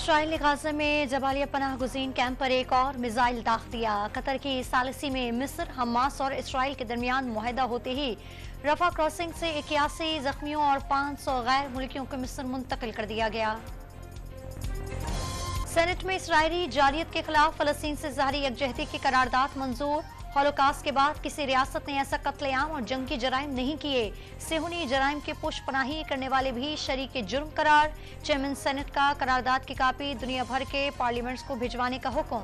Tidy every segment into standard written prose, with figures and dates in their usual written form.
Israel ने Gaza में Jabalia पनाह गुज़ीन कैंप पर एक और मिसाइल दाग दिया। कतर की सालिसी में मिस्र, हमास और इसराइल के दरमियान मुआहदा होते ही रफा क्रॉसिंग से 81 जख्मियों और 500 गैर मुल्कियों को मिस्र मुंतकिल कर दिया गया। सेनेट में इसराइली जारियत के खिलाफ फलस्तीन से ज़ाहरी यकजहती की करारदाद मंजूर। हॉलोकास्ट के बाद किसी रियासत ने ऐसा कत्लेआम और जंगी जराइम नहीं किए। सेहूनी जराइम के पुष्पनाही करने वाले भी शरीक जुर्म करार। चेयरमैन सेनेट का करारदाद की कापी दुनिया भर के पार्लियामेंट्स को भिजवाने का हुक्म।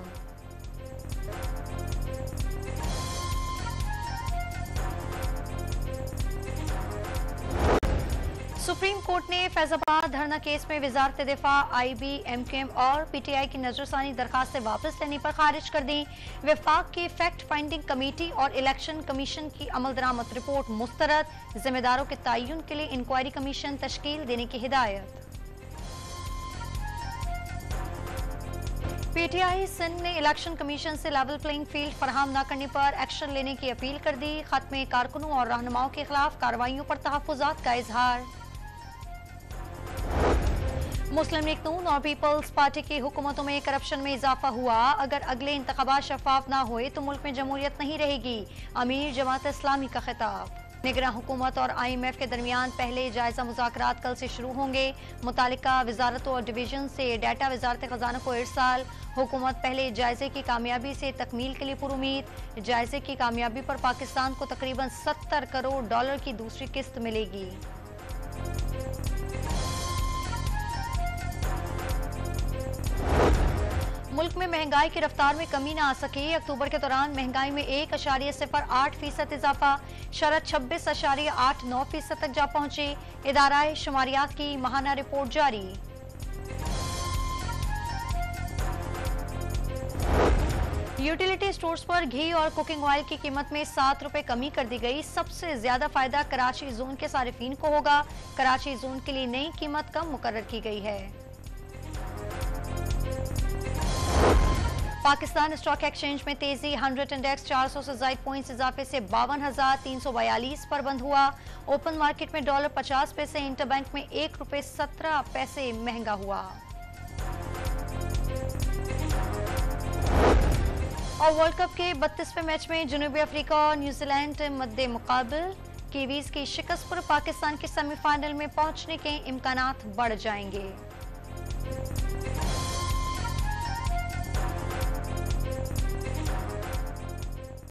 सुप्रीम कोर्ट ने फैजाबाद धरना केस में वजारत दिफा, IB, MKM और PTI की नजरसानी दरखास्तें वापस लेने पर खारिज कर दी। वफाक की फैक्ट फाइंडिंग कमेटी और इलेक्शन कमीशन की अमल दरामद रिपोर्ट मुस्तरद। जिम्मेदारों के तयन के लिए इंक्वायरी कमीशन तश्कील देने की हिदायत। PTI सिंध ने इलेक्शन कमीशन से लेवल प्लेइंग फील्ड फराहम न करने पर एक्शन लेने की अपील कर दी। खत्मे कारकुनों और रहनुमाओं के खिलाफ कार्रवाइयों पर तहफ्फुजात का इजहार। मुस्लिम लीग नून और पीपल्स पार्टी की हुकूमतों में करप्शन में इजाफा हुआ। अगर अगले इंतखाबात शफाफ ना हुए तो मुल्क में जमहूरियत नहीं रहेगी। अमीर जमात इस्लामी का खिताब। निगरान हुकूमत और IMF के दरमियान पहले जायजा मुज़ाकरात कल से शुरू होंगे। मुतालिका वजारतों और डिवीजन से डाटा वजारत खजाना को इरसाल। हुकूमत पहले जायजे की कामयाबी से तकमील के लिए पुरुमीद। जायजे की कामयाबी पर पाकिस्तान को तकरीबन $70 करोड़ की दूसरी किस्त मिलेगी। मुल्क में महंगाई की रफ्तार में कमी न आ सकी। अक्टूबर के दौरान महंगाई में 1.08% इजाफा, शरत 26.89% तक जा पहुंची। इदारा शुमारियात की माहाना रिपोर्ट जारी। यूटिलिटी स्टोर्स पर घी और कुकिंग ऑयल की कीमत में ₹7 कमी कर दी गई। सबसे ज्यादा फायदा कराची जोन के सारिफीन को होगा। कराची जोन के लिए नई कीमत कम मुकर्रर की गई है। पाकिस्तान स्टॉक एक्सचेंज में तेजी। 100 इंडेक्स 400 से ज्यादा पॉइंट्स इजाफे से 52,342 पर बंद हुआ। ओपन मार्केट में $50 पैसे, इंटरबैंक में ₹1.17 महंगा हुआ। और वर्ल्ड कप के 32वें मैच में जनूबी अफ्रीका और न्यूजीलैंड मद्दे मुकाबल। कीवीज की शिकस्त पर पाकिस्तान के सेमीफाइनल में पहुंचने के इम्कानात बढ़ जाएंगे।